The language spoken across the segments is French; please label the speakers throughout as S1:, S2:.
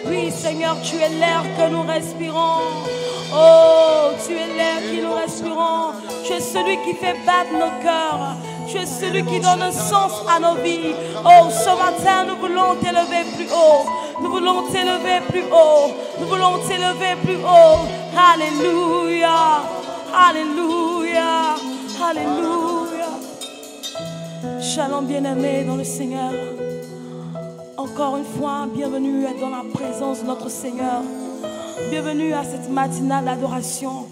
S1: Oui, Seigneur, tu es l'air que nous respirons. Oh, tu es l'air que nous respirons. Tu es celui qui fait battre nos cœurs. Tu es celui qui donne un sens à nos vies. Oh, ce matin, nous voulons t'élever plus haut. Nous voulons t'élever plus haut. Nous voulons t'élever plus haut. Alléluia. Alléluia. Alléluia. Shalom bien-aimé dans le Seigneur. Encore une fois, bienvenue dans la présence de notre Seigneur. Bienvenue à cette matinale d'adoration.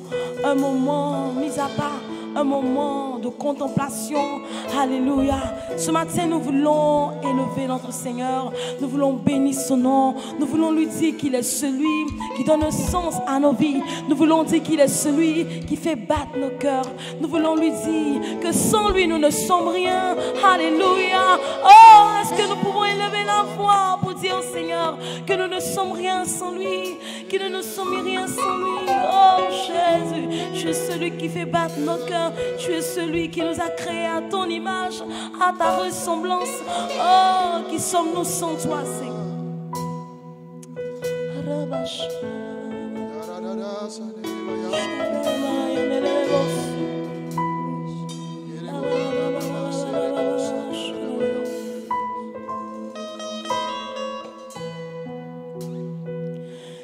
S1: Un moment mis à part, un moment de contemplation. Alléluia. Ce matin, nous voulons élever notre Seigneur. Nous voulons bénir son nom. Nous voulons lui dire qu'il est celui qui donne un sens à nos vies. Nous voulons dire qu'il est celui qui fait battre nos cœurs. Nous voulons lui dire que sans lui, nous ne sommes rien. Alléluia. Oh, est-ce que nous pouvons élever la voix pour dire au Seigneur que nous ne sommes rien sans lui, que nous ne sommes rien sans lui. Oh Jésus, tu es celui qui fait battre nos cœurs. Tu es celui qui nous a créés à ton image, à ta ressemblance. Oh, qui sommes-nous sans toi, Seigneur?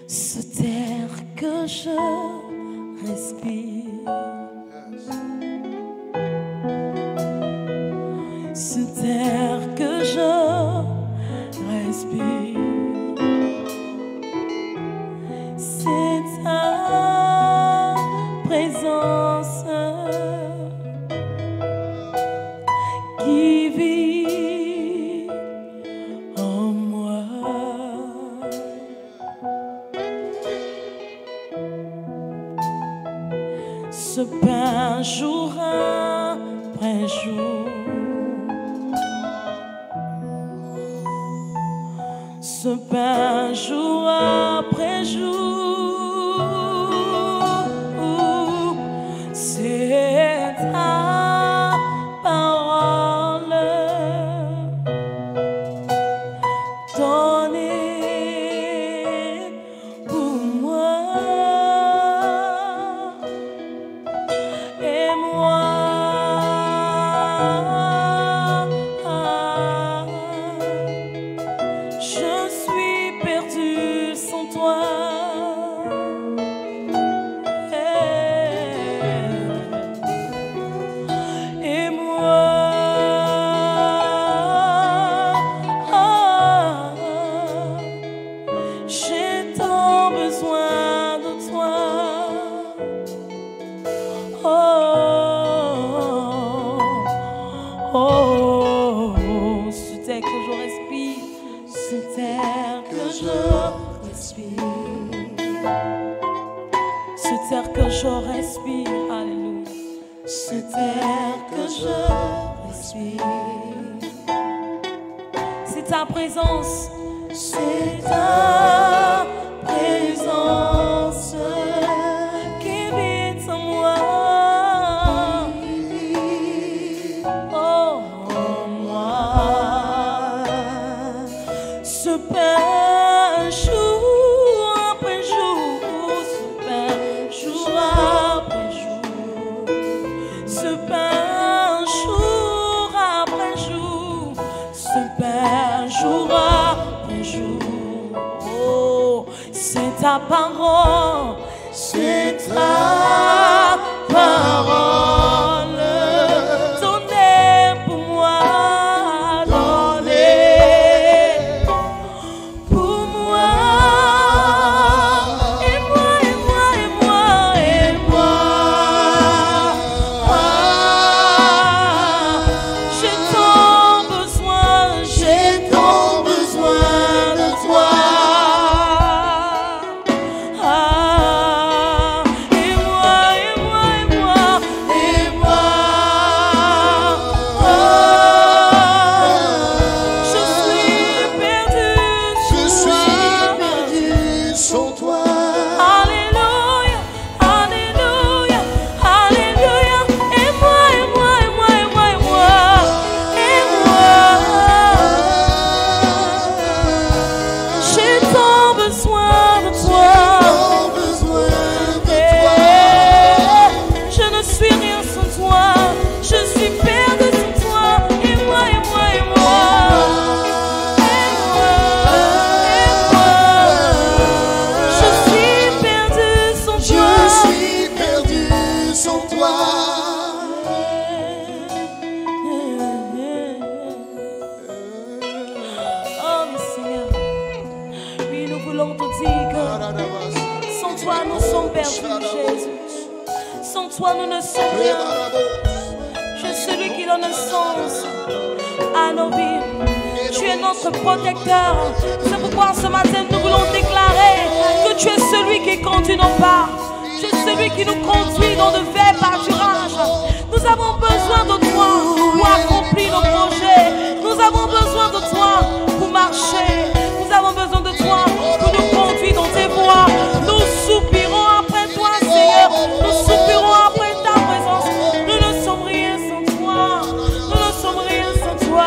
S1: Ce terre que je respire, ce terre que je respire, c'est ta présence qui vit en moi. Ce pain jour après jour, ce pain jour après jour, c'est ta parole donnée pour moi. Et moi, je suis perdu sans toi. Et moi, j'ai tant besoin de toi. Oh, ce terre que je respire, ce terre que je respire, ce terre que je respire, alléluia, ce terre que je respire, c'est ta présence, c'est ta présence qui vit en moi. Ce pain jour après jour, ce pain jour après jour, ce pain jour après jour, ce pain jour après jour. Oh, c'est ta parole, c'est ta parole. Ah Sans toi, nous ne sommes rien. Tu es celui qui donne sens à nos vies. Tu es notre protecteur. C'est pourquoi ce matin, nous voulons déclarer que tu es celui qui conduit nos pas. Tu es celui qui nous conduit dans de verts pâturages. Nous avons besoin de toi pour accomplir nos projets. Nous avons besoin de toi pour marcher. Nous avons besoin de toi pour nous conduire dans tes voies. Nous soupirons après toi, Seigneur. Nous soupirons après ta présence. Nous ne sommes rien sans toi. Nous ne sommes rien sans toi.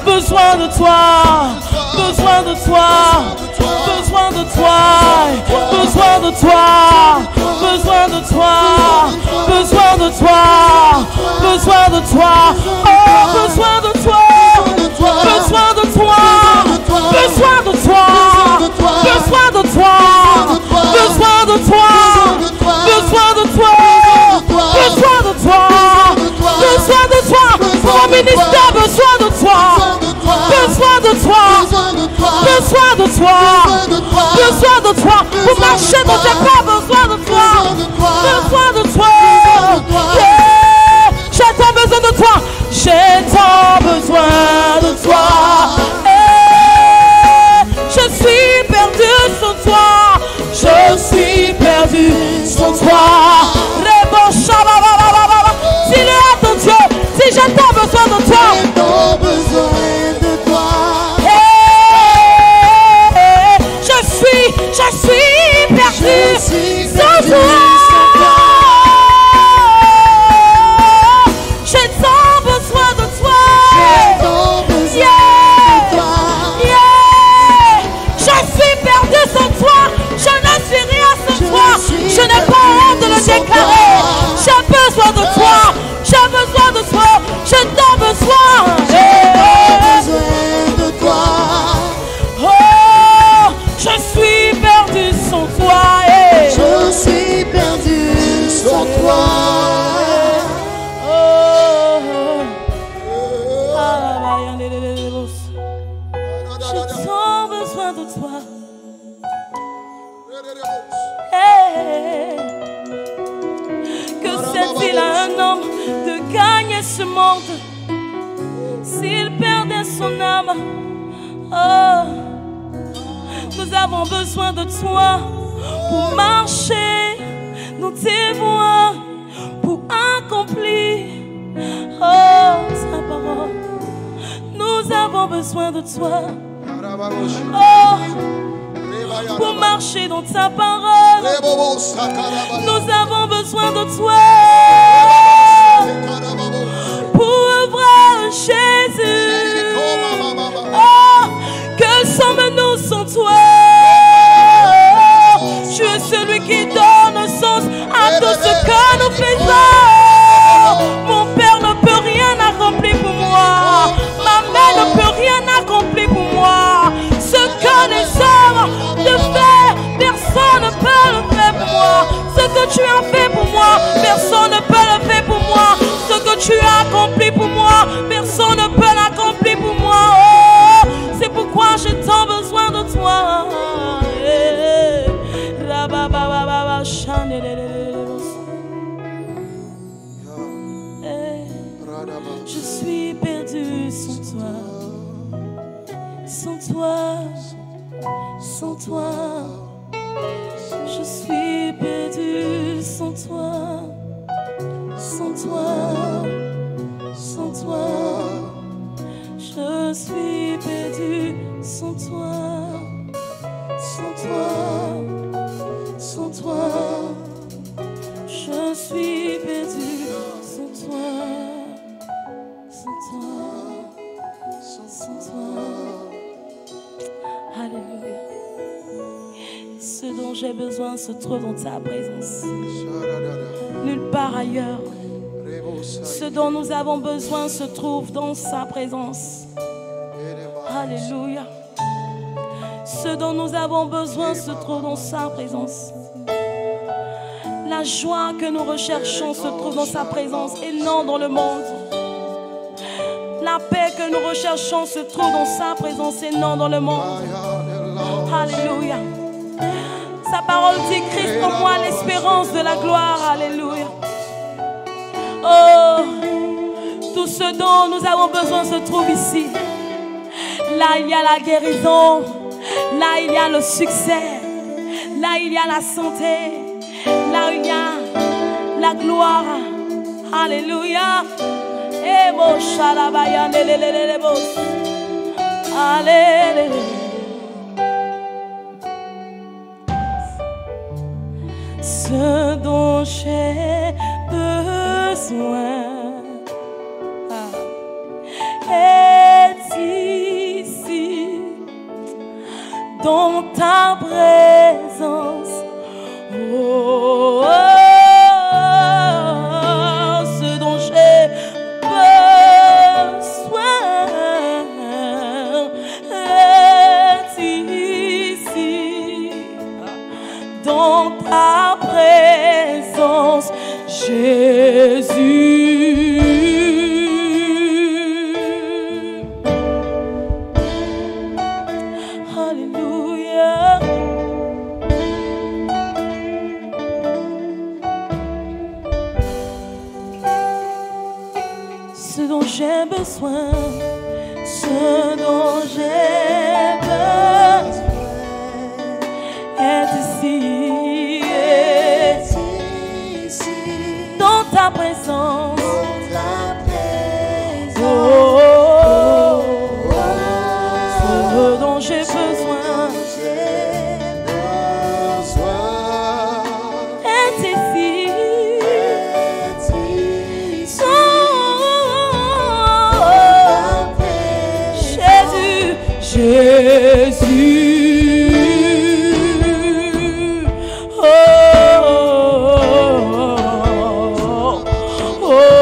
S1: Besoin de toi, besoin de toi, besoin de toi, besoin de toi, besoin de toi, besoin de toi, besoin de toi, oh besoin de toi, besoin de toi, besoin de toi, besoin de toi, besoin de toi, besoin de toi, besoin de toi, besoin de toi, pour mon ministère, besoin de toi, besoin de toi, besoin de toi, besoin de toi, pour marcher dans tes pas, besoin de toi, besoin de toi, j'ai tant besoin de toi, j'ai tant de gagner ce monde. S'il perdait son âme, oh, nous avons besoin de toi pour marcher dans tes voies, pour accomplir, oh, ta parole. Nous avons besoin de toi, oh, pour marcher dans ta parole. Nous avons besoin de toi pour œuvrer, Jésus. Oh, que sommes-nous sans toi? Tu es celui qui donne sens à tout ce que nous faisons. Mon père ne peut rien accomplir pour moi. Ma mère ne peut rien accomplir pour moi. Ce que les hommes de faire, personne ne peut le faire pour moi. Ce que tu as fait pour moi, personne ne peut le faire pour moi. Ce que tu as accompli pour moi, personne ne peut l'accomplir pour moi. Oh, c'est pourquoi j'ai tant besoin de toi. Je suis perdu sans toi, sans toi, sans toi. Je suis perdu sans toi, sans toi, sans toi. Je suis perdu sans toi, sans toi, sans toi. Je suis perdu sans toi, sans toi, sans toi. Alléluia. Ce dont j'ai besoin se trouve dans ta présence, nulle part ailleurs. Ce dont nous avons besoin se trouve dans sa présence. Alléluia. Ce dont nous avons besoin se trouve dans sa présence. La joie que nous recherchons se trouve dans sa présence et non dans le monde. La paix que nous recherchons se trouve dans sa présence et non dans le monde. Alléluia. Sa parole dit: Christ en moi, l'espérance de la gloire. Alléluia. Oh, tout ce dont nous avons besoin se trouve ici. Là, il y a la guérison. Là, il y a le succès. Là, il y a la santé. Là, il y a la gloire. Alléluia. Alléluia. Ce dont j'ai besoin est ici, dans ta présence. Oh, oh, oh, ce dont j'ai besoin est ici, dans ta présence, Jésus. Alléluia. Ce dont j'ai besoin, ce dont j'ai besoin est ici, dans ta présence. Oh, oh, oh, ce dont j'ai besoin est ici. Jésus, oh, oh, oh, oh.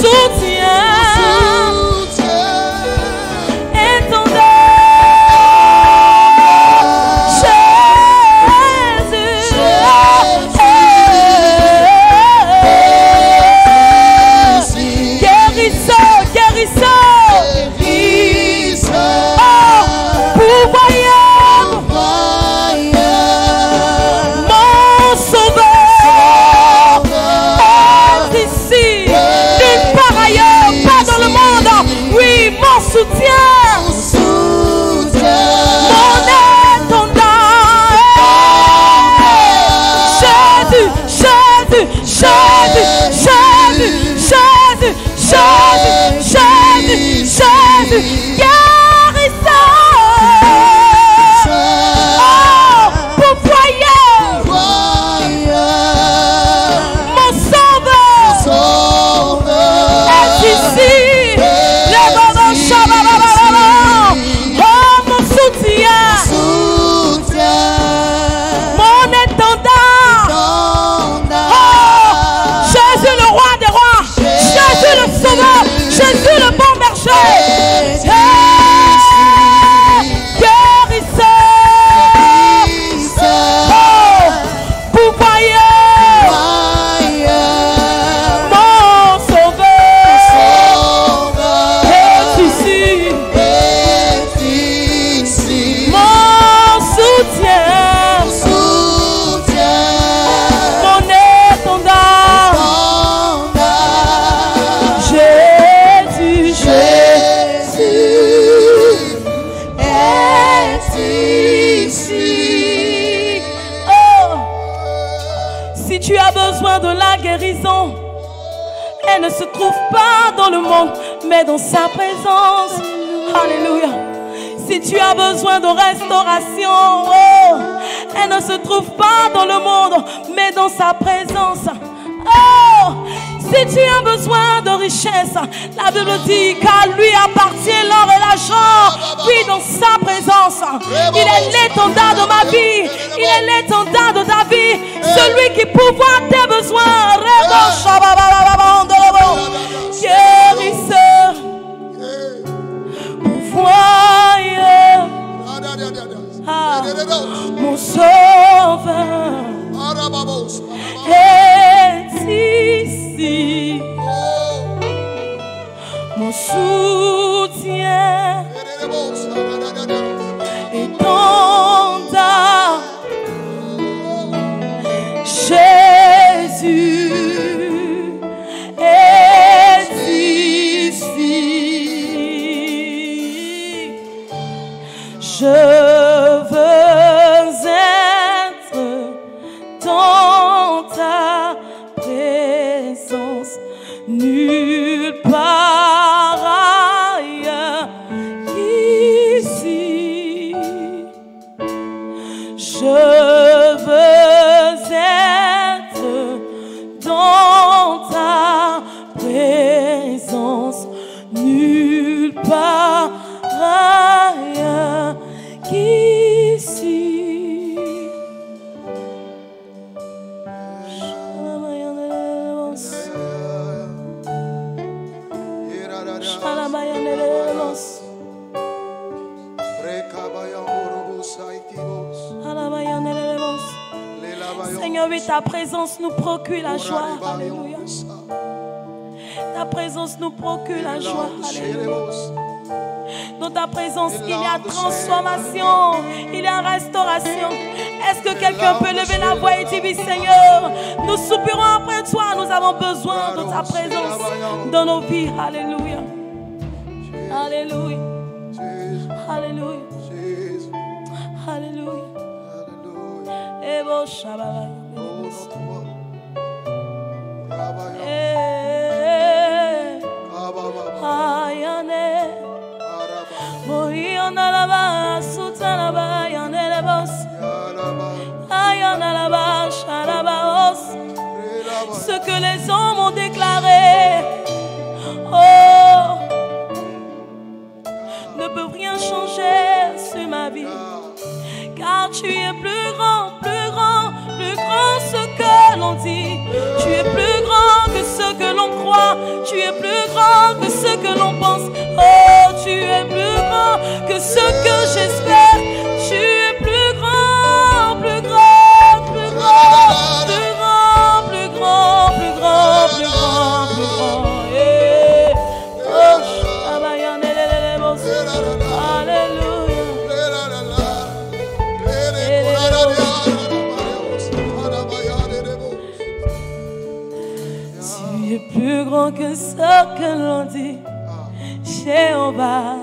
S1: soutien. Elle ne se trouve pas dans le monde, mais dans sa présence. Alléluia. Si tu as besoin de restauration, oh, elle ne se trouve pas dans le monde, mais dans sa présence. Oh, si tu as besoin de richesse, la Bible dit qu'à lui appartient l'or et l'argent. Puis dans sa présence, il est l'étendard de ma vie, il est l'étendard de ta vie, celui qui pourvoit tes besoins. Guérisseur, pourvoyeur, mon sauveur est ici, mon soutien est dans ta Jésus est ici. Je veux être dans ta présence, nulle part ailleurs qu'ici. Je veux être dans ta présence, nulle part ailleurs qu'ici. Seigneur, oui, ta présence nous procure la joie. Alléluia. Ta présence nous procure la joie. Alléluia. Dans ta présence, il y a transformation, il y a restauration. Est-ce que quelqu'un peut lever la voix et dire, oui, Seigneur, nous soupirons après toi, nous avons besoin de ta présence dans nos vies. Alléluia. Alléluia. Alléluia. Alléluia. Et bon Shabbat. Ce que les hommes ont déclaré, oh, ne peut rien changer sur ma vie, car tu es plus grand, plus grand, plus grand ce que l'on dit. Tu es plus grand que ce que l'on croit. Tu es plus ce que j'espère. Tu es plus grand, plus grand, plus grand, plus grand, plus grand, plus grand, plus grand, plus grand. Oh, tu es plus grand que ce que l'on dit. Jéhovah,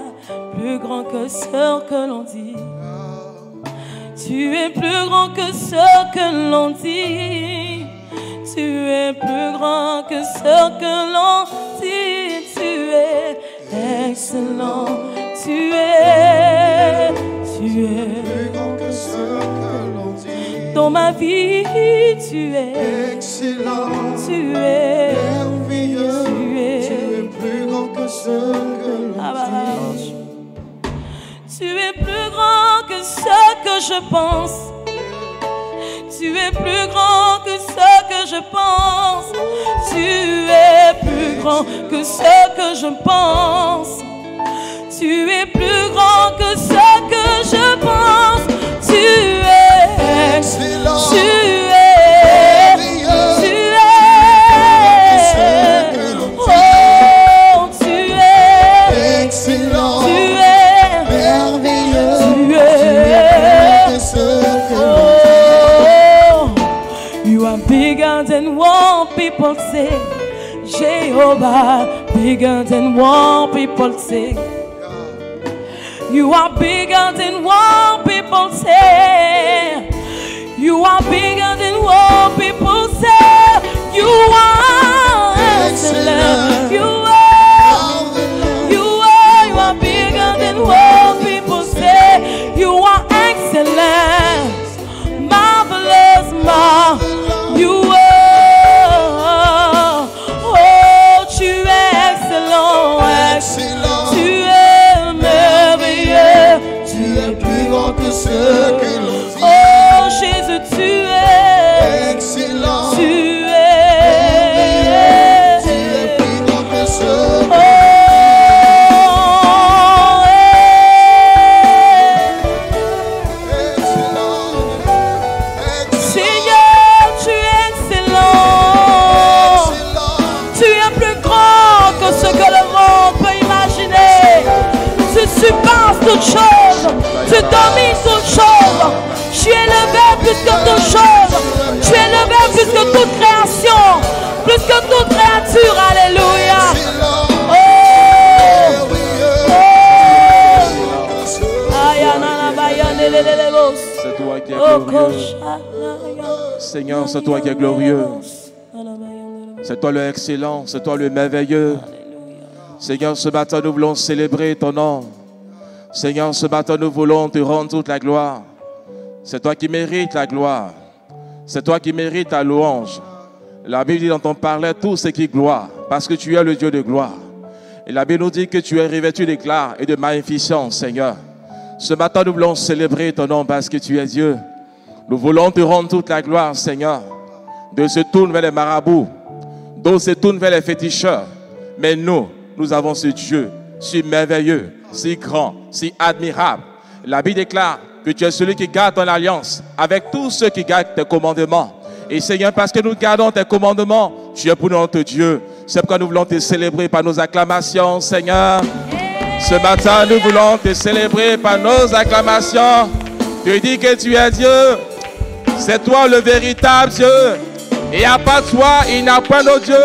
S1: plus grand que ce que l'on dit. Tu es plus grand que ce que l'on dit. Tu es plus grand que ce que l'on dit. Tu es excellent. Tu es plus grand que ce que l'on dit. Dans ma vie, tu es excellent. Tu es merveilleux. Tu es plus grand que ce que l'on dit. Tu es plus grand que ce que je pense. Tu es plus grand que ce que je pense. Tu es plus grand que ce que je pense. Tu es plus grand que ce que je pense. Tu es excellent. Tu es. Tu es. Oh, tu es excellent. Tu es merveilleux. Tu es. Oh, you are bigger than what people say. Jehovah, bigger than what people say. You are bigger than what people say. You are bigger than what people say. You are excellent. You are bigger than what people say. You are excellent, marvelous, you are. Oh, tu es excellent, excellent. Tu es merveilleux. Tu es plus grand que ce que l'on dit. Oh, Jésus, tu es excellent. Tu es plus grand que ce que l'on dit. Tu passes toutes choses, tu domines toutes choses, tu es élevé plus que toutes choses, tu es élevé plus que toute création, plus que toute créature, alléluia.
S2: C'est toi qui es glorieux. Seigneur, c'est toi qui es glorieux. C'est toi le excellent, c'est toi le merveilleux. Seigneur, ce matin, nous voulons célébrer ton nom. Seigneur, ce matin, nous voulons te rendre toute la gloire. C'est toi qui mérites la gloire. C'est toi qui mérites la louange. La Bible dit dans ton parler tout ce qui est gloire, parce que tu es le Dieu de gloire. Et la Bible nous dit que tu es revêtu d'éclat et de magnificence, Seigneur. Ce matin, nous voulons célébrer ton nom parce que tu es Dieu. Nous voulons te rendre toute la gloire, Seigneur. De se tourner vers les marabouts, d'autres se tournent vers les féticheurs. Mais nous avons ce Dieu si merveilleux, si grand, si admirable. La Bible déclare que tu es celui qui garde ton alliance avec tous ceux qui gardent tes commandements. Et Seigneur, parce que nous gardons tes commandements, tu es pour nous notre Dieu. C'est pourquoi nous voulons te célébrer par nos acclamations, Seigneur. Ce matin, nous voulons te célébrer par nos acclamations. Tu dis que tu es Dieu. C'est toi le véritable Dieu. Et à part toi, il n'y a pas d'autre Dieu.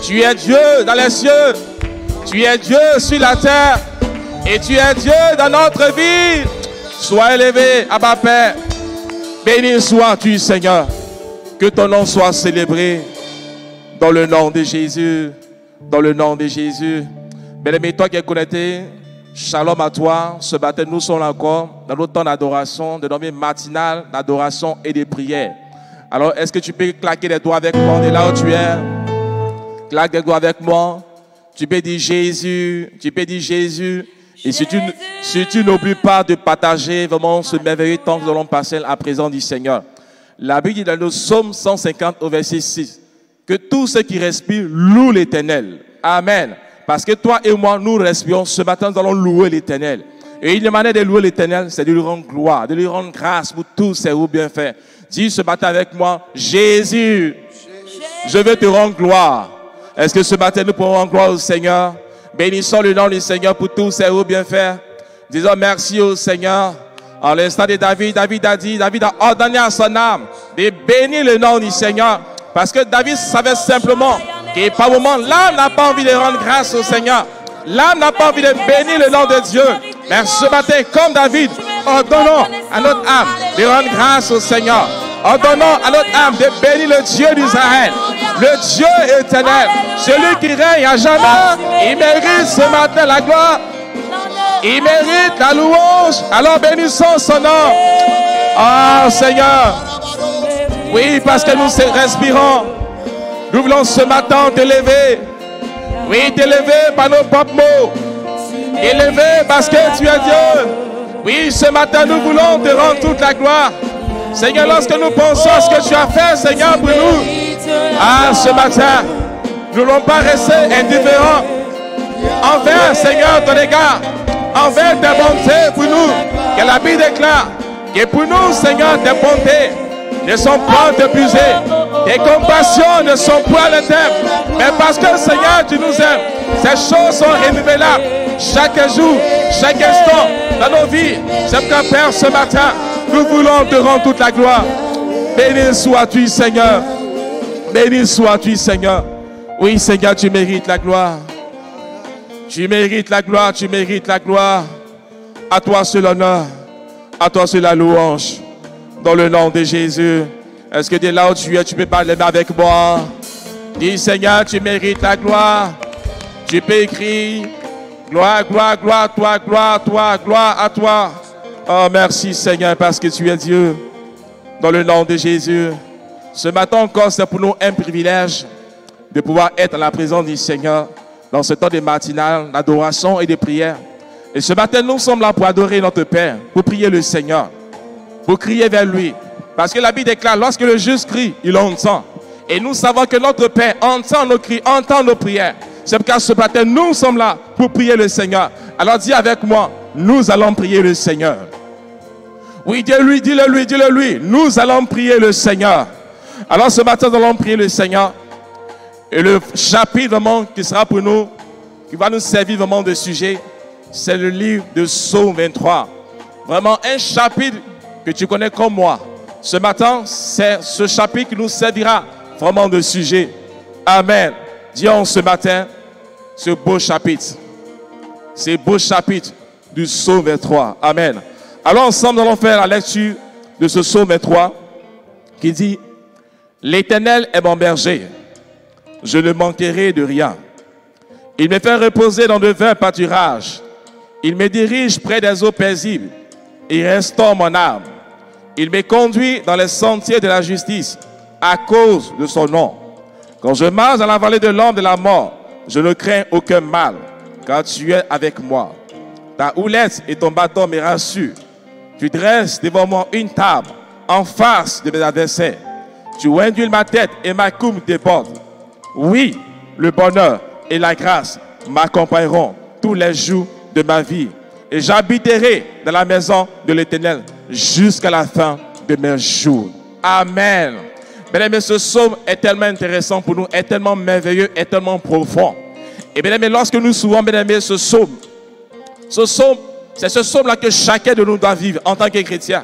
S2: Tu es Dieu dans les cieux. Tu es Dieu sur la terre. Et tu es Dieu dans notre vie. Sois élevé, Abba Père. Béni sois-tu, Seigneur. Que ton nom soit célébré dans le nom de Jésus. Dans le nom de Jésus. Bien-aimé, toi qui es connecté, shalom à toi. Ce matin, nous sommes encore dans notre temps d'adoration, de notre matinale d'adoration et de prière. Alors, est-ce que tu peux claquer les doigts avec moi? On est là où tu es. Claque des doigts avec moi. Tu peux dire Jésus. Tu peux dire Jésus. Et si tu n'oublies pas de partager vraiment ce merveilleux temps que nous allons passer à présent du Seigneur. La Bible dit dans le psaume 150 au verset 6 que tous ceux qui respirent louent l'Éternel. Amen. Parce que toi et moi, nous respirons. Ce matin, nous allons louer l'Éternel. Et une manière de louer l'Éternel, c'est de lui rendre gloire, de lui rendre grâce pour tous ses bienfaits. Dis ce matin avec moi, Jésus, je veux te rendre gloire. Est-ce que ce matin nous pouvons rendre gloire au Seigneur? Bénissons le nom du Seigneur pour tous ses bienfaits. Disons merci au Seigneur. En l'instant de David a ordonné à son âme de bénir le nom du Seigneur. Parce que David savait simplement que par moment, l'âme n'a pas envie de rendre grâce au Seigneur. L'âme n'a pas envie de bénir le nom de Dieu. Mais ce matin, comme David, ordonnons à notre âme de rendre grâce au Seigneur. Ordonnons à notre âme de bénir le Dieu d'Israël, le Dieu éternel, celui qui règne à jamais. Il mérite ce matin la gloire. Il mérite la louange. Alors bénissons son nom. Oh Seigneur. Oui, parce que nous respirons. Nous voulons ce matin t'élever. Oui, t'élever par nos propres mots. T'élever parce que tu es Dieu. Oui, ce matin nous voulons te rendre toute la gloire. Seigneur, lorsque nous pensons à ce que tu as fait, Seigneur, pour nous. Ah, ce matin, nous ne voulons pas rester indifférents envers, Seigneur, ton égard, envers tes bontés pour nous. Que la Bible déclare que pour nous, Seigneur, tes bontés ne sont pas épuisées. Tes compassions ne sont point le thème. Mais parce que, Seigneur, tu nous aimes, ces choses sont renouvelables chaque jour, chaque instant dans nos vies. C'est pourquoi, Père, ce matin, nous voulons te rendre toute la gloire. Béni sois-tu, Seigneur. Béni sois-tu, Seigneur. Oui, Seigneur, tu mérites la gloire. Tu mérites la gloire, tu mérites la gloire. À toi seul l'honneur, à toi seul la louange. Dans le nom de Jésus. Est-ce que dès là où tu es, tu peux parler avec moi? Dis, Seigneur, tu mérites la gloire. Tu peux écrire, gloire, gloire, gloire à toi, gloire à toi, gloire à toi. Oh, merci, Seigneur, parce que tu es Dieu. Dans le nom de Jésus. Ce matin encore, c'est pour nous un privilège de pouvoir être à la présence du Seigneur dans ce temps de matinale, d'adoration et de prière. Et ce matin, nous sommes là pour adorer notre Père, pour prier le Seigneur, pour crier vers lui. Parce que la Bible déclare, lorsque le juste crie, il entend. Et nous savons que notre Père entend nos cris, entend nos prières. C'est pourquoi ce matin, nous sommes là pour prier le Seigneur. Alors dis avec moi, nous allons prier le Seigneur. Oui, dis-le-lui, dis-le lui, dis-le lui. Nous allons prier le Seigneur. Alors ce matin, nous allons prier le Seigneur. Et le chapitre vraiment qui sera pour nous, qui va nous servir vraiment de sujet, c'est le livre de Psaume 23. Vraiment un chapitre que tu connais comme moi. Ce matin, c'est ce chapitre qui nous servira vraiment de sujet. Amen. Disons ce matin, ce beau chapitre. Ce beau chapitre du Psaume 23. Amen. Alors ensemble, nous allons faire la lecture de ce Psaume 23 qui dit: L'Éternel est mon berger, je ne manquerai de rien. Il me fait reposer dans de verts pâturages. Il me dirige près des eaux paisibles et restaure mon âme. Il me conduit dans les sentiers de la justice à cause de son nom. Quand je marche dans la vallée de l'ombre de la mort, je ne crains aucun mal, car tu es avec moi. Ta houlette et ton bâton me rassurent. Tu dresses devant moi une table en face de mes adversaires. Tu induis ma tête et ma coupe déborde. Oui, le bonheur et la grâce m'accompagneront tous les jours de ma vie. Et j'habiterai dans la maison de l'Éternel jusqu'à la fin de mes jours. Amen. Bien aimé, ce psaume est tellement intéressant pour nous, est tellement merveilleux, est tellement profond. Et bien aimé, lorsque nous souvent, bien aimé, ce psaume, c'est ce psaume-là que chacun de nous doit vivre en tant que chrétien.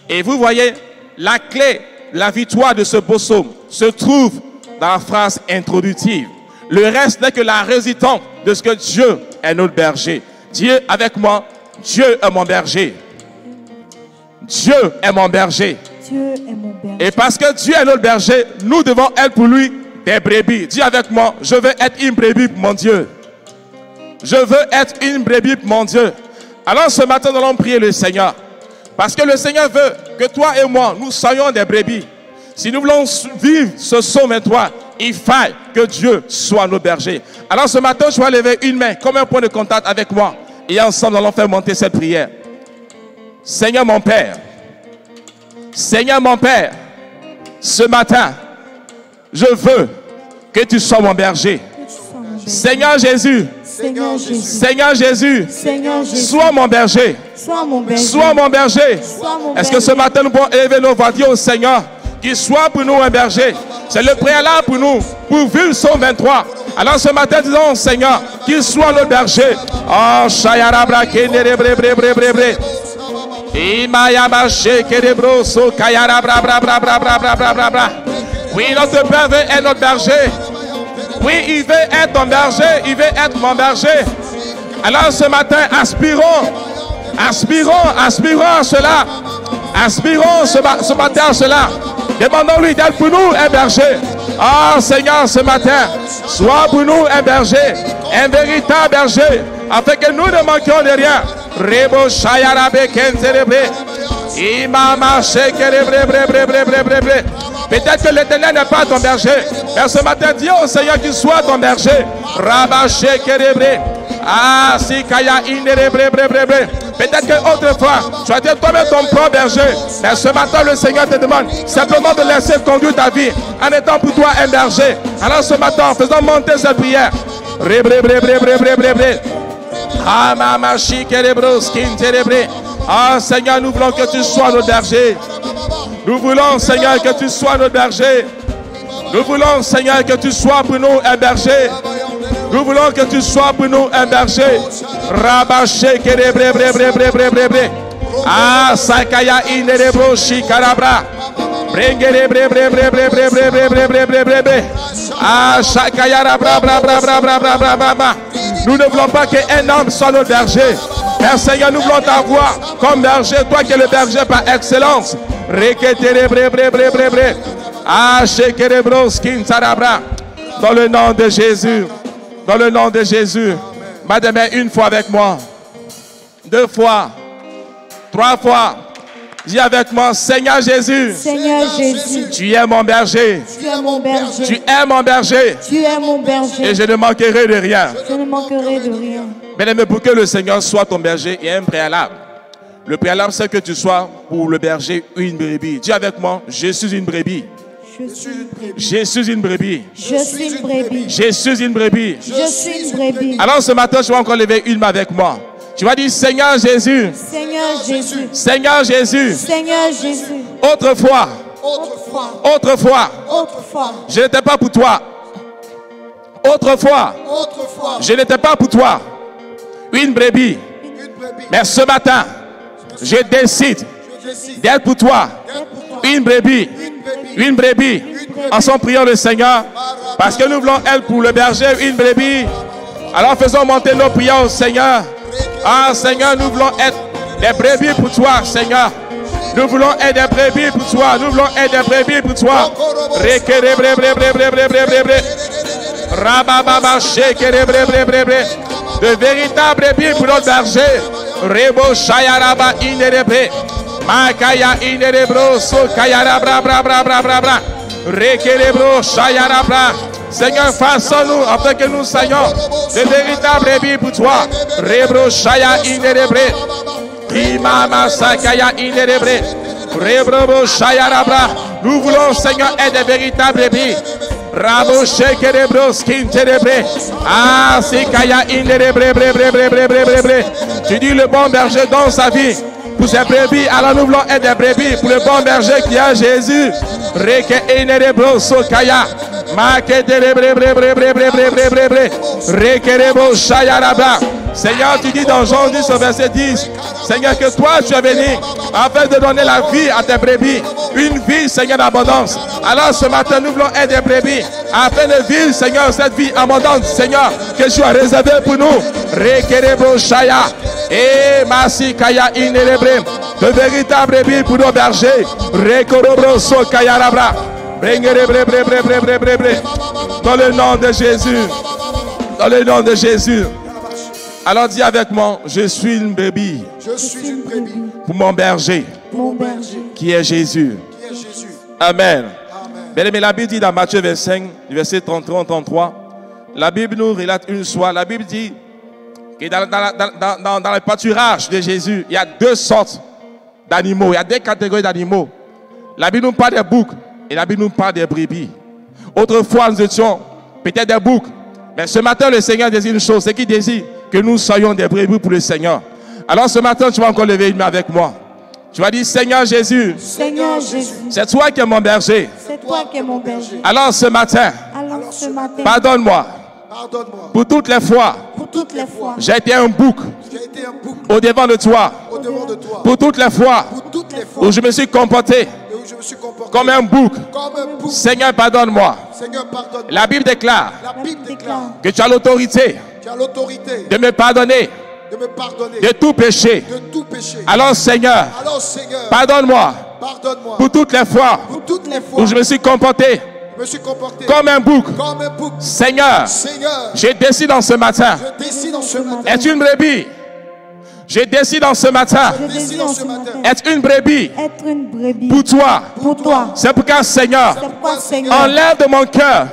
S2: Et vous voyez, la clé, la victoire de ce beau psaume se trouve dans la phrase introductive. Le reste n'est que la résultante de ce que Dieu est notre berger. Dieu avec moi, Dieu est mon berger. Dieu est mon berger.
S1: Dieu est mon berger.
S2: Et parce que Dieu est notre berger, nous devons être pour lui des brebis. Dis avec moi, je veux être une brebis pour mon Dieu. Je veux être une brebis pour mon Dieu. Alors ce matin, nous allons prier le Seigneur. Parce que le Seigneur veut que toi et moi, nous soyons des brebis. Si nous voulons vivre ce psaume 23, il faille que Dieu soit nos bergers. Alors ce matin, je vais lever une main comme un point de contact avec moi. Et ensemble, nous allons faire monter cette prière. Seigneur mon Père, Seigneur mon Père, ce matin, je veux que tu sois mon berger. Seigneur Jésus.
S1: Seigneur Jésus.
S2: Seigneur Jésus.
S1: Seigneur Jésus.
S2: Sois mon berger.
S1: Sois mon berger.
S2: Sois mon berger.
S1: Sois mon
S2: Est-ce que ce matin nous pouvons élever nos voix, dire au Seigneur qu'il soit pour nous un berger? C'est le préalable pour nous, pour vivre Psaume 23. Alors ce matin, disons au Seigneur qu'il soit le berger. Oh, Shayarabra, Kenerebre. Oui, notre Père veut être notre berger. Oui, il veut être ton berger. Il veut être mon berger. Alors ce matin, aspirons à cela. Aspirons ce matin à cela. Demandons-lui d'être pour nous un berger. Ah, Seigneur, ce matin, sois pour nous un berger, un véritable berger, afin que nous ne manquions de rien. Rebo Shayarabe Kenzerebre. Imama Shekerebre. Peut-être que l'Éternel n'est pas ton berger. Mais ce matin, dis au Seigneur qu'il soit ton berger. Rabba Shekerebre. Ah, si Kaya Inerebre. Peut-être qu'autrefois, tu as été toi-même ton propre berger. Mais ce matin, le Seigneur te demande simplement de laisser conduire ta vie en étant pour toi un berger. Alors ce matin, faisons monter cette prière. Ah, Seigneur, nous voulons que tu sois notre berger. Nous voulons, Seigneur, que tu sois notre berger. Nous voulons, Seigneur, que tu sois pour nous un berger. Nous voulons que tu sois pour nous un berger. Rabaché kerebre. Ah, Sakaya inerebro shikarabra. Brengerebre. Ah, Sakaya rabra. Nous ne voulons pas qu'un homme soit notre berger. Mais Seigneur, nous voulons t'avoir comme berger, toi qui es le berger par excellence. Reketerebre. Ah, shekerebro skin sarabra. Dans le nom de Jésus. Dans le nom de Jésus. Madame, une fois avec moi. 2 fois. 3 fois. Dis avec moi, Seigneur Jésus.
S1: Seigneur Jésus.
S2: Tu es mon berger.
S1: Tu es mon berger.
S2: Tu es mon berger.
S1: Tu es mon berger.
S2: Et je ne manquerai de rien.
S1: Je ne manquerai de rien.
S2: Bien-aimé, pour que le Seigneur soit ton berger, il y a un préalable. Le préalable, c'est que tu sois pour le berger une brebis. Dis avec moi, je suis une brebis. Je suis une brebis.
S1: Je suis une brebis.
S2: Je suis une brebis.
S1: Je suis une brebis.
S2: Alors ce matin, tu vas encore lever une main avec moi. Tu vas dire, Seigneur Jésus.
S1: Seigneur Jésus.
S2: Seigneur Jésus.
S1: Seigneur Jésus.
S2: Autrefois. Je n'étais pas pour toi. Autrefois. Je n'étais pas pour toi. Une brebis. Mais ce matin, je décide d'être pour toi. Une brebis. Une brebis. Ensemble, prions le Seigneur. Parce que nous voulons être pour le berger, une brebis. Alors faisons monter nos prières au Seigneur. Ah Seigneur, nous voulons être des brebis pour toi, Seigneur. Nous voulons être des brebis pour toi. Nous voulons être des brebis pour toi. De véritables brebis pour notre berger. Rebo Shayaraba Inerebre. Makaya Inerebro Sokayarabra bra. Rekerebro Shayarabra. Seigneur, façonne-nous afin que nous soyons de véritables brebis pour toi. Rebro Shaya Inerebre. Imama Sakaya Inerebre. Rebro Shayarabra. Nous voulons, Seigneur, être des véritables brebis. Rabo Shekerebro Skinterebre. Ah, Sikaya Inerebre. Tu dis le bon berger dans sa vie. Pour ces brebis, alors nous voulons être des brebis pour le bon berger qui est Jésus. Reke Inerebro Sokaya. Seigneur, tu dis dans Jean 10 au verset 10, Seigneur, que toi tu es venu afin de donner la vie à tes brebis, une vie, Seigneur, d'abondance. Alors ce matin, nous voulons être des brebis afin de vivre, Seigneur, cette vie abondante, Seigneur, que tu as réservé pour nous. Rekerebo Shaya et Masikaya Inerebre, de véritables brebis pour nos bergers. Rekorobro Sokaya Rabra. Dans le nom de Jésus. Dans le nom de Jésus. Alors dis avec moi, je suis une brebis.
S3: Je suis une brebis.
S2: Pour mon berger.
S1: Mon berger.
S2: Qui est Jésus. Amen. Mais la Bible dit dans Matthieu 25, verset 33, la Bible nous relate une fois. La Bible dit que dans le pâturage de Jésus, il y a 2 sortes d'animaux. Il y a 2 catégories d'animaux. La Bible nous parle des boucs. Et la Bible nous parle des brebis. Autrefois, nous étions peut-être des boucs. Mais ce matin, le Seigneur désire une chose, c'est qu'il désire que nous soyons des brebis pour le Seigneur. Alors ce matin, tu vas encore lever une main avec moi. Tu vas dire, Seigneur Jésus, c'est toi qui es mon berger.
S1: C'est toi qui es mon berger.
S2: Alors ce matin, pardonne-moi pour toutes les fois, j'ai été un bouc au devant de toi. Pour toutes les fois où je me suis comporté comme un bouc. Seigneur, pardonne-moi. La Bible déclare que tu as l'autorité de me pardonner de tout péché. Alors Seigneur, pardonne-moi pour toutes les fois où je me suis comporté comme un bouc. Seigneur, je décide en ce matin être une brebis. Je décide en ce matin être une brebis pour toi. C'est pourquoi Seigneur, enlève de mon cœur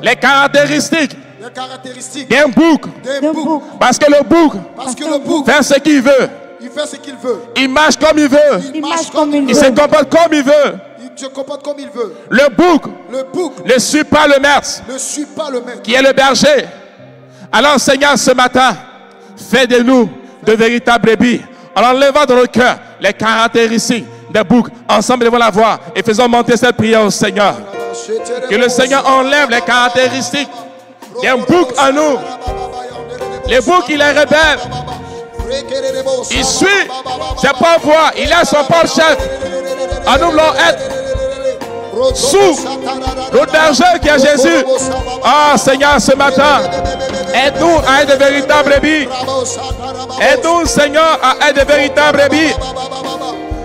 S2: les caractéristiques d'un bouc. Parce que le bouc fait ce qu'il veut. Il marche comme il veut. Il se comporte comme il veut. Le bouc ne suit pas le maître qui est le berger. Alors Seigneur, ce matin, fais de nous de véritables brebis en enlevant dans nos cœurs les caractéristiques des boucs. Ensemble, devant la voix et faisons monter cette prière au Seigneur. Que le Seigneur enlève les caractéristiques d'un bouc en nous. Le bouc, il est rebelle. Il suit ses propres voies. Il a son propre chef. En nous voulons être sous notre berger qui est Jésus. Ah Seigneur, ce matin, aide-nous à être de véritables brebis. Aide-nous, Seigneur, à être de véritables brebis.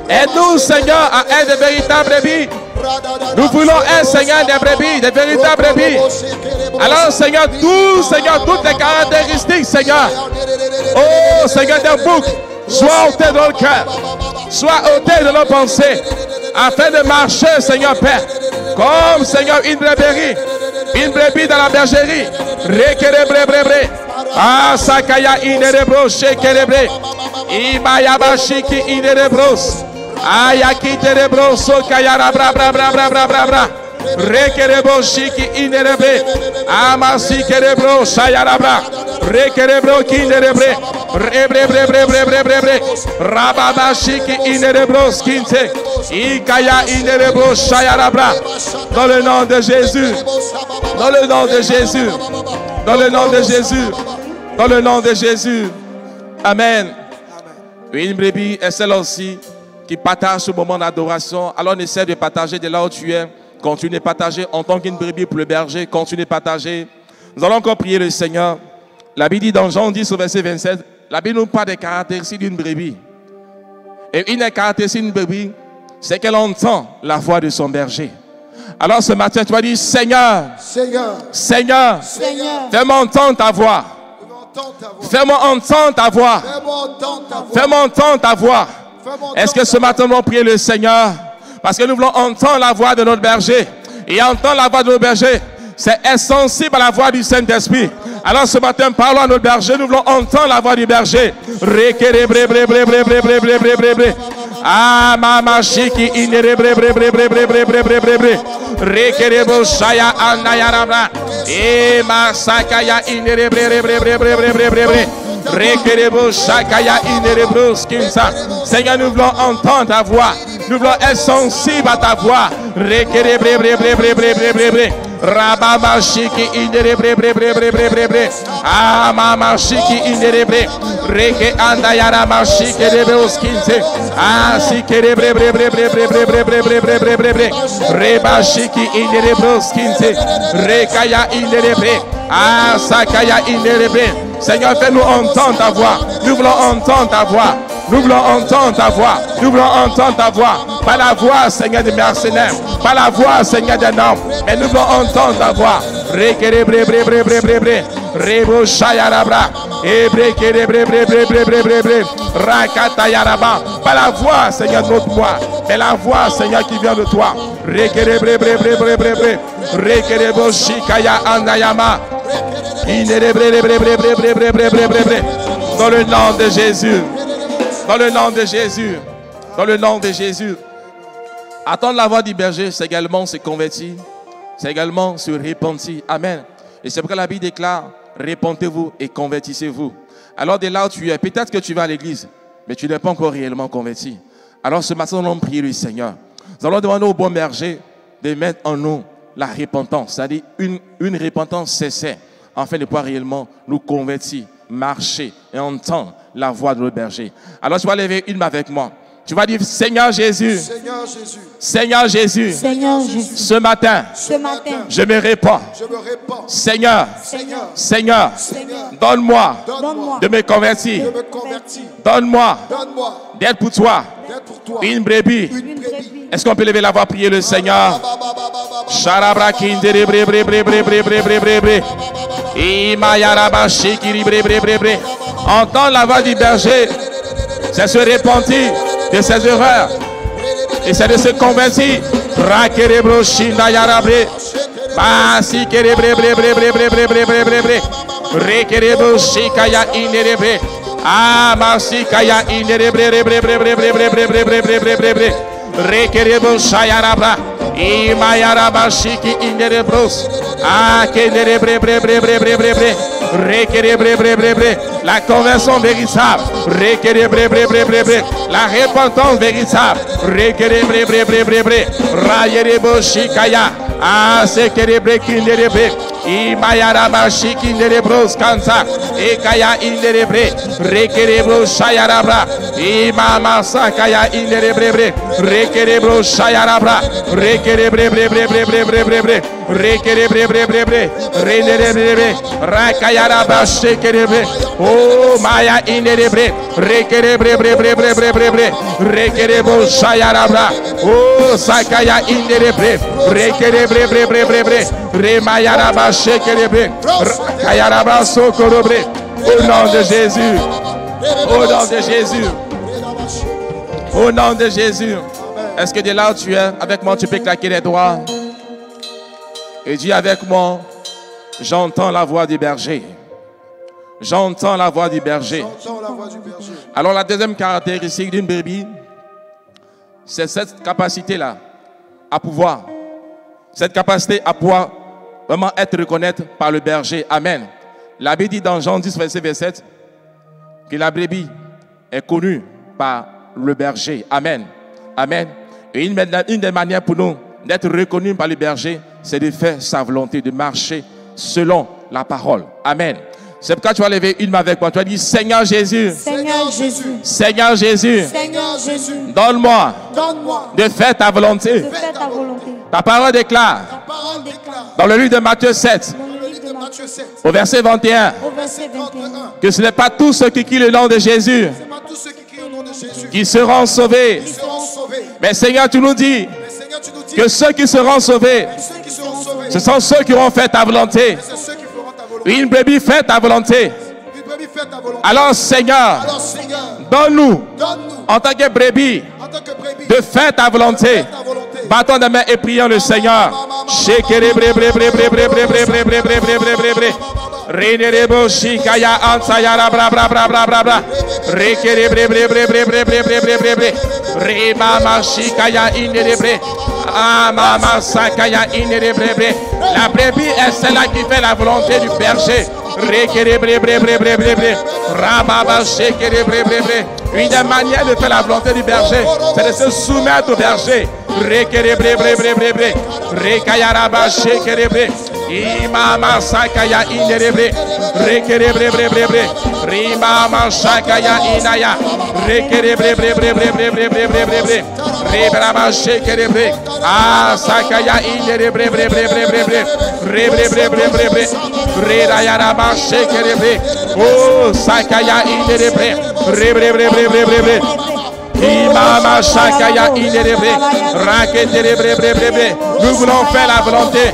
S2: Aide-nous, Seigneur, à être de véritables brebis. Nous voulons être, Seigneur, des brebis, des véritables brebis. Alors, Seigneur, toutes les caractéristiques, Seigneur. Oh, Seigneur, des boucs, soient ôtés dans le cœur, soient ôtés de nos pensées, afin de marcher, Seigneur Père, comme, Seigneur, une brebis dans la bergerie. Ah, Sakaya inerebro, shekerebre, Imayabashiki inerebros. Ayaki terebro sokayara bra bra bra bra bra bra bra. Rekerebo shiki inerebe. Amasi kerebro sayara bra. Rekerebro kinerebre. Rebre bre bre bre bre bre bre. Rababa shiki inerebro skinte. Ikaya inerebro sayara bra. Dans le nom de Jésus. Dans le nom de Jésus. Dans le nom de Jésus. Dans le nom de Jésus. Amen. Une brebis est celle aussi qui partage ce moment d'adoration. Alors on essaie de partager de là où tu es. Continue de partager en tant qu'une brebis pour le berger. Continue de partager. Nous allons encore prier le Seigneur. La Bible dit dans Jean 10 au verset 27, la Bible nous parle des caractéristiques d'une brebis. Et une des caractéristiques d'une brebis, c'est qu'elle entend la voix de son berger. Alors ce matin, tu vas dire, Seigneur, fais-moi entendre ta voix. Fais-moi entendre ta voix. Fais-moi entendre ta voix. Est-ce que ce matin, nous allons prier le Seigneur? Parce que nous voulons entendre la voix de notre berger. Et entendre la voix de notre berger, c'est être sensible à la voix du Saint-Esprit. Alors ce matin, parlons à notre berger. Nous voulons entendre la voix du berger. Ah, mama shiki inerebre bre bre bre bre bre bre bre bre bre. Rekerebo shaya anayarabra. E masakaya inerebre bre bre bre bre bre bre bre. Rekerebo shakaya inerebro skinsa. Seigneur, nous voulons entendre ta voix. Nous voulons être sensibles à ta voix. Rekerebre bre bre bre bre bre bre bre. Rababa shiki inerebre bre bre bre bre bre bre. Ah, mama shiki inerebre. Reke andayara mashike rebro skinse. Ah, sikerebre bre bre bre bre bre bre bre bre bre bre bre bre. Reba shiki inerebro skinse. Rekaya inerebre. Ah, sakaya inerebre. Seigneur, fais-nous entendre ta voix. Nous voulons entendre ta voix. Nous voulons entendre ta voix. Nous voulons entendre ta voix. Pas la voix, Seigneur, des mercenaires. Pas la voix, Seigneur, d'un homme. Mais nous voulons entendre ta voix. Rekerebre bre bre bre bre bre. Rebo shayarabra. Ebrekerebre bre bre bre bre bre bre. Rakatayaraba. Pas la voix, Seigneur, de notre voix. Mais la voix, Seigneur, qui vient de toi. Rekerebre bre bre bre bre bre. Rekerebo shikaya anayama. Dans le nom de Jésus. Dans le nom de Jésus. Dans le nom de Jésus. Attendre la voix du berger, c'est également se convertir. C'est également se repentir. Amen. Et c'est pourquoi la Bible déclare, répentez-vous et convertissez-vous. Alors de là où tu es, peut-être que tu vas à l'église, mais tu n'es pas encore réellement converti. Alors ce matin, nous allons prier le Seigneur. Nous allons demander au bon berger de mettre en nous la repentance, c'est-à-dire une repentance sincère, afin de pouvoir réellement nous convertir, marcher et entendre la voix de notre berger. Alors tu vas lever une main avec moi. Tu vas dire, Seigneur Jésus,
S3: Seigneur Jésus,
S2: Seigneur Jésus,
S1: Seigneur Jésus,
S2: ce matin, je me répands. Seigneur, Seigneur, donne-moi de me convertir. Donne-moi d'être pour toi une brebis. Est-ce qu'on peut lever la voix, prier le Seigneur? Entends la voix du berger, c'est se repentir de ses erreurs et c'est de se convertir. Rakerebro shinda yarabre, basi kerebre bre bre bre bre bre bre bre bre bre, rekerebro shikaya inerebre, ah masi kaya inerebre bre bre bre bre bre bre bre bre bre bre bre bre bre, rekerebro shayarabra, imayaraba shiki inerebros, ah kenerebre bre bre bre bre bre bre, rekerebre bre bre bre. La conversion véritable, la repentance véritable, rayerebo shikaya, ah sekerebre kinderebre, imayaraba shikinderebros kansa, ekaya inderebre, rekerebro shayarabra, imama sakaya inderebre, rekerebro shayarabra, rekerebrebre, rekerebrebre, renderebre, rakayaraba shekerebre. Oh, Maya inerebre, rekerebrebre, rekerebo shayarabra. Oh, Sakaya inerebre, rekerebrebre, remayaraba shekerebre, rakayaraba sokorobre. Au nom de Jésus, au nom de Jésus, au nom de Jésus. Est-ce que de là où tu es, avec moi, tu peux claquer les doigts et dis avec moi, j'entends la voix du berger. J'entends la voix du berger. Alors la deuxième caractéristique d'une brebis, c'est cette capacité-là à pouvoir, cette capacité à pouvoir vraiment être reconnaître par le berger. Amen. La Bible dit dans Jean 10, verset 27, que la brebis est connue par le berger. Amen. Amen. Et une des manières pour nous d'être reconnus par le berger, c'est de faire sa volonté, de marcher selon la parole. Amen. C'est pourquoi tu vas lever une main avec moi. Tu vas dire, Seigneur Jésus,
S1: Seigneur Jésus,
S2: Seigneur Jésus,
S1: Seigneur Jésus,
S2: donne-moi de faire ta volonté.
S1: de faire ta volonté.
S2: Ta parole déclare dans le livre de Matthieu 7, au verset 21,
S1: Au verset 21.
S2: que ce n'est pas tous ceux qui crient le nom de Jésus qui seront sauvés. Mais Seigneur, tu nous dis que ceux qui seront sauvés, ce sont ceux qui auront fait ta volonté. Une brebis fait ta volonté. Alors Seigneur, donne-nous en tant que brebis de faire ta volonté. Battons des mains et prions le Seigneur. Renerebo shikaya ansayara bra bra bra bra bra bra. Rekerebre bre bre bre bre bre bre bre bre bre. Remama shikaya inerebre. Ah mama sakaya inerebre bre. La brebis est celle qui fait la volonté du berger. Rekerebre bre bre bre bre bre. Ramama shekerebre bre bre. Une des manières de faire la volonté du berger, c'est de se soumettre au berger. Rekerebre bre bre bre bre. Rekayaraba shekerebre. Imama sakaya inerebre, rekerebre bre bre bre, rimama sakaya inaya, rekerebre bre bre bre bre bre bre bre bre bre, rebrama shekerebre, ah sakaya inerebre bre bre bre bre bre, rebre bre bre bre bre, redayarama shekerebre, oh sakaya inerebre, rebre bre bre bre bre bre. Imama shakaya inerebre, raketerebre bre bre bre. Nous voulons faire la volonté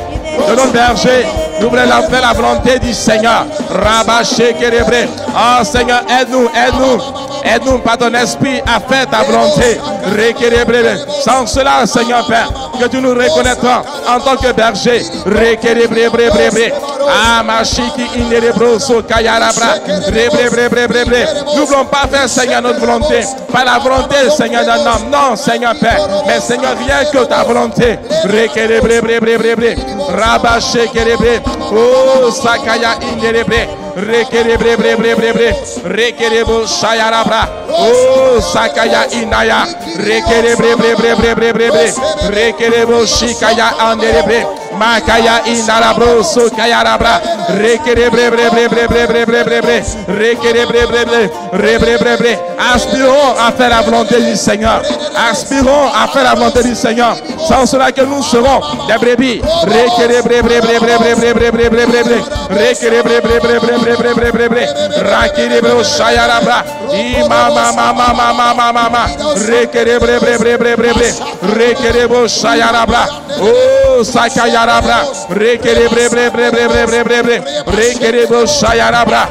S2: de notre berger. Nous voulons faire la volonté du Seigneur. Rabaché Kérébré. Oh Seigneur, aide-nous, aide-nous. Aide-nous par ton esprit à faire ta volonté. Rékérébré. Sans cela, Seigneur Père, que tu nous reconnaîtras en tant que berger. Rékérébré, bré, bré, bré. Ah, machiki inérebro, so kayarabra. Bré, bré, bré, bré, bré, bré. Nous ne voulons pas faire, Seigneur, notre volonté. Pas la volonté, Seigneur, d'un homme. Non, Seigneur Père. Mais Seigneur, rien que ta volonté. Rékérébré, bré, bré, bré, bré. Rabaché Kérébré. Oh, Sakaya Inderebre. Rekerebre bre bre bre bre. Rekerebo Shayarabra. Oh, Sakaya Inaya. Rekerebre bre bre bre bre bre bre. Rekerebo Shikaya Anderebre. Makaya Indarabro Sokayarabra. Rekerebre bre bre bre bre bre bre bre bre. Rekerebre bre bre bre bre bre. Aspirons à faire la volonté du Seigneur. Aspirons à faire la volonté du Seigneur. Sans cela que nous serons des brebis. Rekerebre bre bre bre bre bre bre bre bre bre bre. Rekerebre bre bre bre bre bre bre bre bre. Rakerebre Shayarabra. Imama mama mama mama mama. Rekerebre bre bre bre bre bre. Rekerebre Shayarabra. Oh, Sakayarabra. Rekerebre bre bre bre bre bre bre bre. Rekerebre Shayarabra.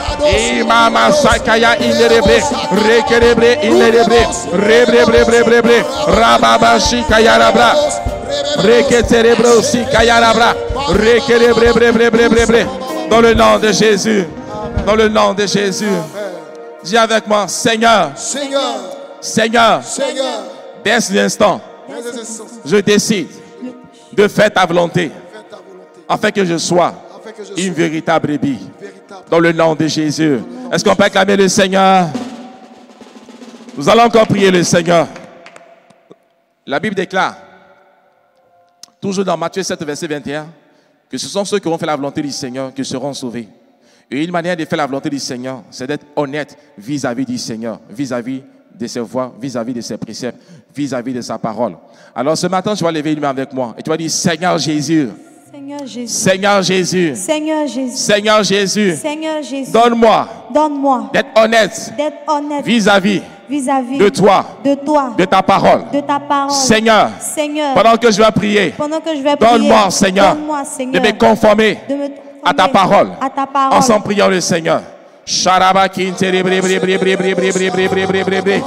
S2: Imama Sakaya Inderebre. Rekerebre Inderebre. Rebre bre bre bre bre. Rababa Shikayarabra. Reketerebro Sikayarabra. Rekerebre bre bre bre bre bre. Dans le nom de Jésus. Dans le nom de Jésus. Dis avec moi, Seigneur.
S3: Seigneur.
S2: Seigneur.
S3: Seigneur.
S2: Dès cet instant, je décide de faire ta volonté, afin que je sois une véritable brebis. Dans le nom de Jésus. Est-ce qu'on peut acclamer le Seigneur? Nous allons encore prier le Seigneur. La Bible déclare, toujours dans Matthieu 7, verset 21, que ce sont ceux qui auront fait la volonté du Seigneur qui seront sauvés. Et une manière de faire la volonté du Seigneur, c'est d'être honnête vis-à-vis du Seigneur, vis-à-vis de ses voies, vis-à-vis de ses préceptes, vis-à-vis de sa parole. Alors ce matin, tu vas lever une main avec moi et tu vas dire, Seigneur Jésus,
S1: Seigneur Jésus,
S2: Seigneur Jésus,
S1: Seigneur Jésus,
S2: Seigneur Jésus,
S1: Seigneur Jésus,
S2: donne-moi
S1: d'être
S2: honnête vis-à-vis de toi, de ta parole. Seigneur, pendant que je vais prier, donne-moi, Seigneur, de me conformer à ta parole. Ensemble, prions le Seigneur. Sharaba kintere bre bre bre bre bre bre bre bre bre bre bre bre.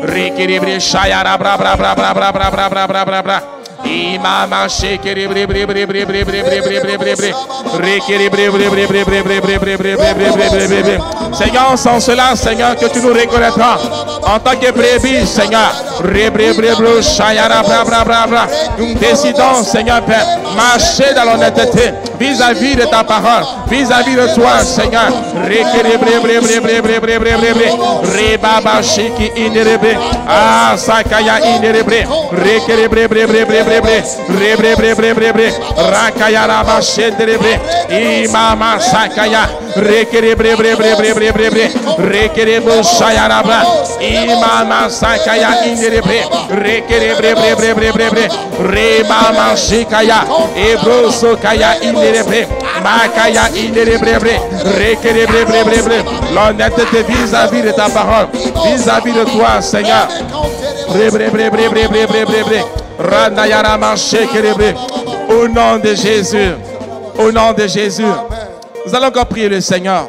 S2: Rekere bre shayara bra bra bra bra bra bra bra bra bra bra bra. Imama shekere bre bre bre bre bre bre bre bre bre bre bre. Rekere bre bre bre bre bre bre bre bre bre bre bre bre bre bre. Seigneur, sans cela, Seigneur, que tu nous reconnaîtras en tant que brebis, Seigneur. Bre bre bre bre shayara bra bra bra bra. Nous décidons, Seigneur Père, marcher dans l'honnêteté vis-à-vis de ta parole, vis-à-vis de toi, Seigneur. Rekere bre bre bre bre bre bre bre bre bre. Rebaba shiki inderebe. Ah, sakaya inderebe. Rekere bre bre bre bre bre bre. Rebre bre bre bre bre. Rakaya raba shenderebe. Imama sakaya. Rekere bre bre bre bre bre bre bre. Rekere bo shayaraba. Imama sakaya inderebe. Rekere bre bre bre bre bre bre. Rebama shikaya. Ebro sokaya inderebe. Makaya inderebe bre. Rekere bre bre bre bre. L'honnêteté vis-à-vis de ta parole, vis-à-vis de toi, Seigneur. Bre bre bre bre bre bre bre bre bre. Randayarama shekere bre. Au nom de Jésus. Au nom de Jésus. Nous allons encore prier le Seigneur.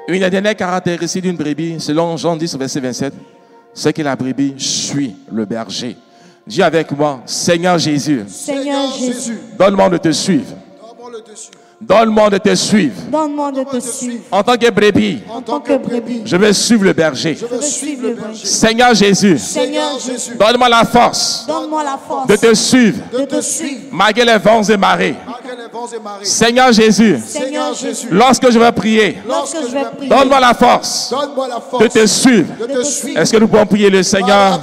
S2: Une dernière caractéristique d'une brebis, selon Jean 10, verset 27, c'est que la brebis suit le berger. Dis avec moi, Seigneur Jésus,
S1: Seigneur Jésus,
S2: donne-moi de te suivre. Donne-moi de te suivre.
S1: Donne-moi de te suivre.
S2: En tant que brebis, je vais suivre le berger. Seigneur Jésus, donne-moi la force de te suivre, malgré les vents et marées. Seigneur Jésus, lorsque je vais prier, donne-moi la force de te suivre. Est-ce que nous pouvons prier le Seigneur?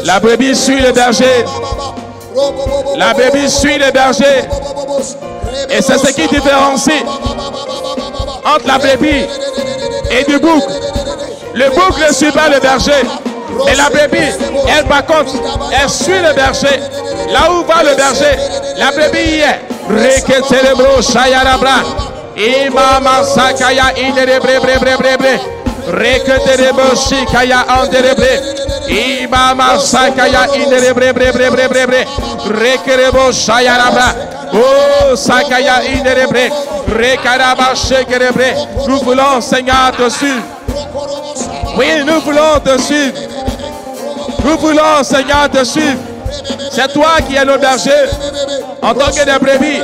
S2: La brebis suit le berger. La brebis suit le berger. Et c'est ce qui différencie entre la brebis et du bouc. Le bouc ne suit pas le berger. Mais la brebis, elle par contre, elle suit le berger. Là où va le berger, la brebis y est. Reketelebro shayarabra. Imama sakaya inderebre bre bre bre bre. Reketelebro shikaya anderebre. Imama sakaya inderebre bre bre bre bre bre. Rekerebo shayarabra. Oh sakaya inderebre. Rekaraba shekerebre. Nous voulons, Seigneur, te suivre. Oui, nous voulons te suivre. Nous voulons, Seigneur, te suivre. C'est toi qui es notre berger. En tant que des brebis,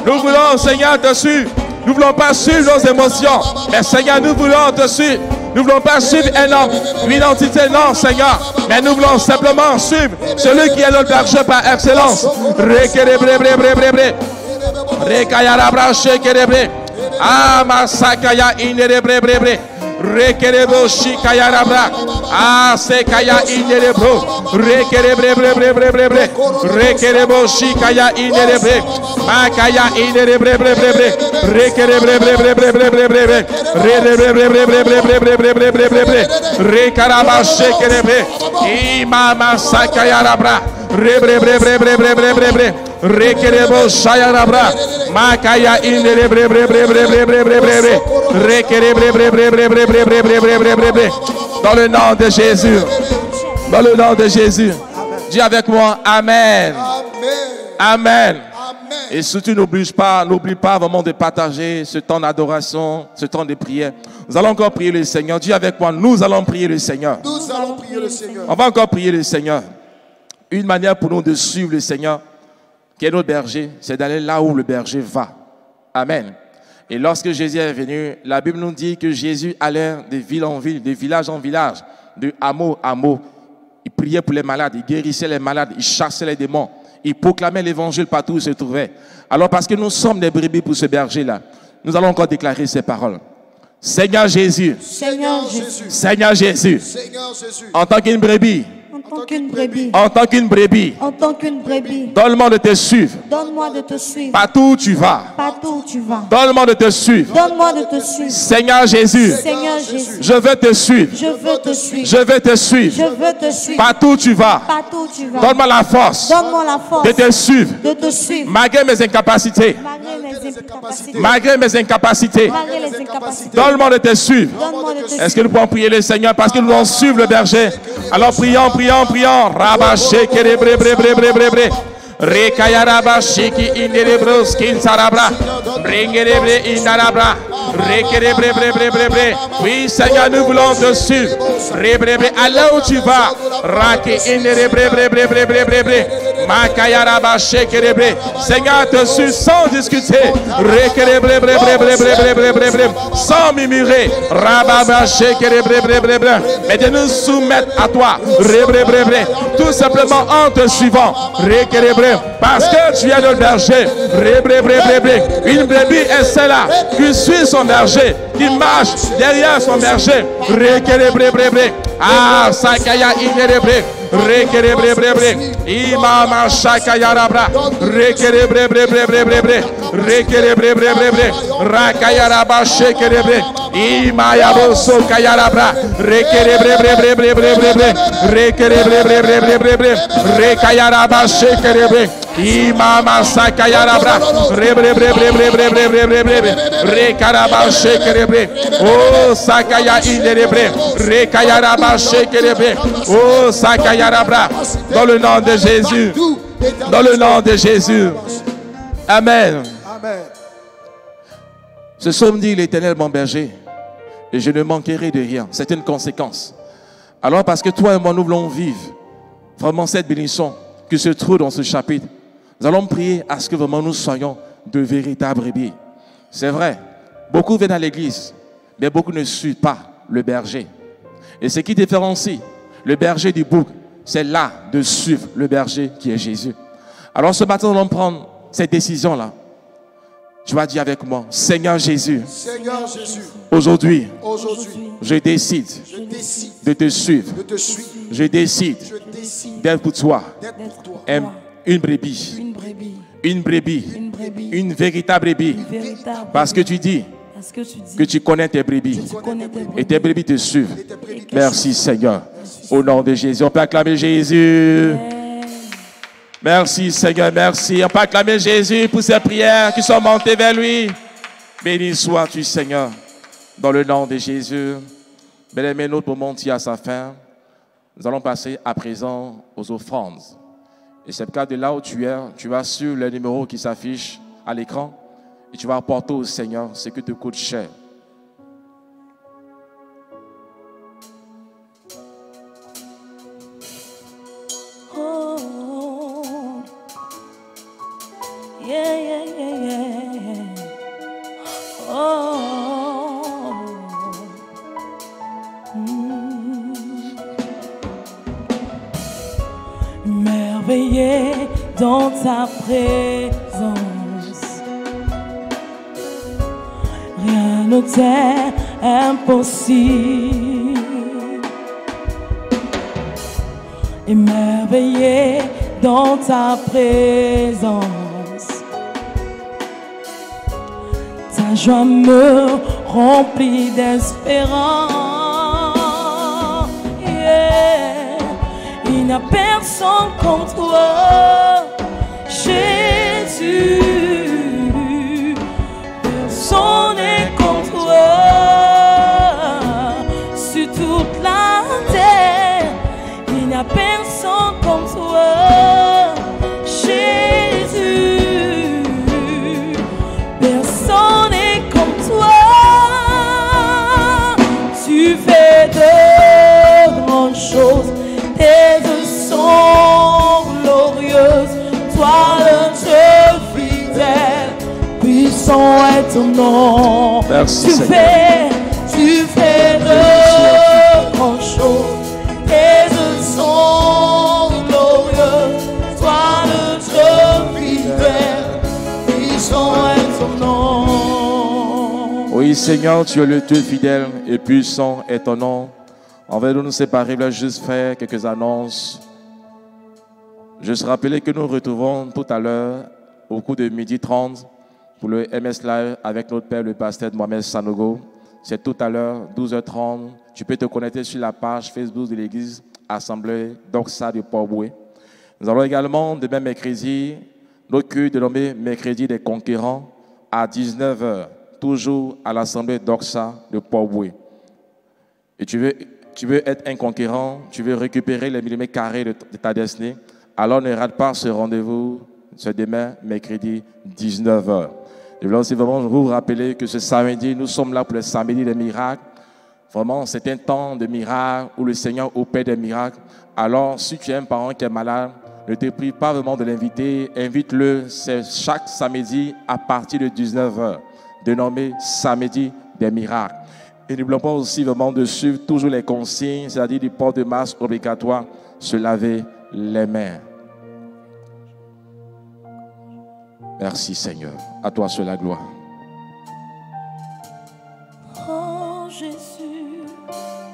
S2: nous voulons, Seigneur, te suivre. Nous ne voulons pas suivre nos émotions. Mais Seigneur, nous voulons te suivre. Nous ne voulons pas suivre un homme, une identité, non, Seigneur. Mais nous voulons simplement suivre celui qui est notre berger par excellence. Rekayarabra shekerebre. Ah masakaya inerebrebre. Rekerebo shikayarabra. Ah sekaya inerebro. Rekerebrebre. Rekerebo shikaya inerebre. Makaya inerebrebre. Rekerebrebre. Rekaraba shekerebre. Imama sakayarabra. Rebre. Rekerebo shayarabra. Makaya inerebrebre. Dans le nom de Jésus. Dans le nom de Jésus. Dis avec moi, Amen. Amen. Et surtout, n'oublie pas vraiment de partager ce temps d'adoration, ce temps de prière. Nous allons encore prier le Seigneur. Dis avec moi, nous allons prier le Seigneur.
S3: Nous allons prier le Seigneur.
S2: On va encore prier le Seigneur. Une manière pour nous de suivre le Seigneur, qui est notre berger, c'est d'aller là où le berger va. Amen. Et lorsque Jésus est venu, la Bible nous dit que Jésus allait de ville en ville, de village en village, de hameau à hameau. Il priait pour les malades, il guérissait les malades, il chassait les démons, il proclamait l'évangile partout où il se trouvait. Alors parce que nous sommes des brebis pour ce berger-là, nous allons encore déclarer ces paroles. Seigneur Jésus,
S1: Seigneur Jésus,
S2: Seigneur Jésus,
S3: Seigneur Jésus,
S2: en tant qu'une brebis,
S1: en tant qu'une brebis,
S2: en tant qu'une brebis,
S1: en tant qu'une brebis,
S2: donne-moi de te suivre.
S1: donne-moi de te suivre.
S2: Partout où tu vas,
S1: Partout où tu vas,
S2: donne-moi de te suivre.
S1: donne-moi de te suivre.
S2: Seigneur Jésus,
S1: Seigneur Jésus,
S2: je veux te suivre.
S1: je veux te suivre.
S2: Je veux te suivre.
S1: Je veux te suivre.
S2: Partout où tu vas,
S1: Partout où tu vas,
S2: donne-moi la force
S1: donne-moi la force
S2: de te suivre.
S1: de te suivre.
S2: Malgré mes incapacités,
S1: Malgré mes incapacités,
S2: malgré mes incapacités,
S1: malgré les incapacités,
S2: donne-moi de te suivre.
S1: donne-moi de te
S2: Est-ce
S1: suivre.
S2: que nous pouvons prier le Seigneur parce que nous allons suivre le berger? Alors prions. Rabaché kerebre. Rekayaraba shiki inderebros kinsarabra. Bringerebre indarabra. Rekerebre. Oui, Seigneur, nous voulons te suivre. Rebre, allez où tu vas. Raki inderebre. Makayaraba shekerebre. Seigneur, te suivre sans discuter. Rekerebre. Sans murmurer. Rababa shekerebre. Mais de nous soumettre à toi. Rebre. Tout simplement en te suivant. Rekerebre. Parce que tu es notre berger. Une brebis est celle-là qui suit son berger, qui marche derrière son berger. Ah, Sakaya Inerebre. Imama Shakayarabra. Rakayaraba Shekerebre. Imayabo Sokayarabra. Rekayaraba Shekerebre. Imama Sakayarabra. Rekaraba Shekerebre. Oh Sakaya Inerebre. Rekayaraba Shekerebre. Oh Sakayarabra. Dans le nom de Jésus. Dans le nom de Jésus. Amen.
S3: Amen.
S2: Ce psaume dit l'Éternel mon berger et je ne manquerai de rien. C'est une conséquence. Alors parce que toi et moi nous voulons vivre vraiment cette bénédiction qui se trouve dans ce chapitre, nous allons prier à ce que vraiment nous soyons de véritables brebis. C'est vrai, beaucoup viennent à l'église, mais beaucoup ne suivent pas le berger. Et ce qui différencie le berger du bouc, c'est là de suivre le berger qui est Jésus. Alors ce matin, nous allons prendre cette décision-là. Tu vas dire avec moi, Seigneur Jésus,
S3: Seigneur Jésus,
S2: aujourd'hui,
S3: aujourd'hui,
S2: je décide
S3: je décide
S2: de te suivre.
S3: de te suivre.
S2: Je décide
S3: Je décide
S2: d'être pour toi
S3: d'être pour toi
S2: une brebis,
S1: Une brebis,
S2: une brebis,
S1: une brebis,
S2: une véritable brebis.
S1: une véritable.
S2: Parce que tu dis
S1: Parce que tu dis
S2: que tu connais tes brebis
S1: tu connais tes
S2: et tes brebis te suivent.
S3: et tes brebis.
S2: Merci Seigneur. Au nom de Jésus, on peut acclamer Jésus. Merci Seigneur, merci. On peut acclamer Jésus pour ses prières qui sont montées vers lui. Béni sois-tu Seigneur. Dans le nom de Jésus. Bien-aimé, notre moment tire à sa fin. Nous allons passer à présent aux offrandes. Et c'est le cas de là où tu es. Tu vas sur le numéro qui s'affiche à l'écran et tu vas apporter au Seigneur ce qui te coûte cher.
S1: Oh, yeah. Oh, merveilleux dans ta présence, ne t'est impossible. Émerveillé dans ta présence, ta joie me remplit d'espérance. Yeah. Il n'y a personne comme toi, Jésus. Personne n'est comme toi sur toute la terre. Il n'y a personne comme toi, Jésus. Personne n'est comme toi. Tu fais de grandes choses, tes œuvres sont glorieuses. Toi le Dieu fidèle, puissant est ton nom.
S2: Merci,
S1: tu
S2: Seigneur.
S1: fais de grandes choses. Tes œuvres sont glorieuses. Toi le Dieu fidèle, puissant est ton nom.
S2: Oui, Seigneur, tu es le Dieu fidèle et puissant est ton nom. On va nous séparer, là, juste faire quelques annonces. Juste rappeler que nous retrouvons tout à l'heure, au cours de 12h30, pour le MS Live avec notre Père, le pasteur Mohamed Sanogo. C'est tout à l'heure, 12h30. Tu peux te connecter sur la page Facebook de l'église Assemblée Doxa de Port-Boué. Nous allons également, demain mercredi, notre culte dénommé Mercredi des Conquérants à 19h, toujours à l'Assemblée Doxa de Port-Boué. Et tu veux être un conquérant, tu veux récupérer les millimètres carrés de ta destinée, alors ne rate pas ce rendez-vous, ce demain, mercredi, 19h. Je voulais aussi vraiment vous rappeler que ce samedi, nous sommes là pour le samedi des miracles. Vraiment, c'est un temps de miracles où le Seigneur opère des miracles. Alors, si tu as un parent qui est malade, ne te prie pas vraiment de l'inviter, invite-le. C'est chaque samedi à partir de 19h, dénommé samedi des miracles. Et n'oublions pas aussi vraiment de suivre toujours les consignes, c'est-à-dire du port de masque obligatoire, se laver les mains. Merci Seigneur. À toi seule la gloire.
S1: Oh Jésus,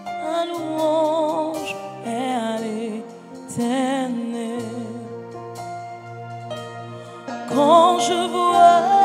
S1: à louange et à l'éternel. Quand je vois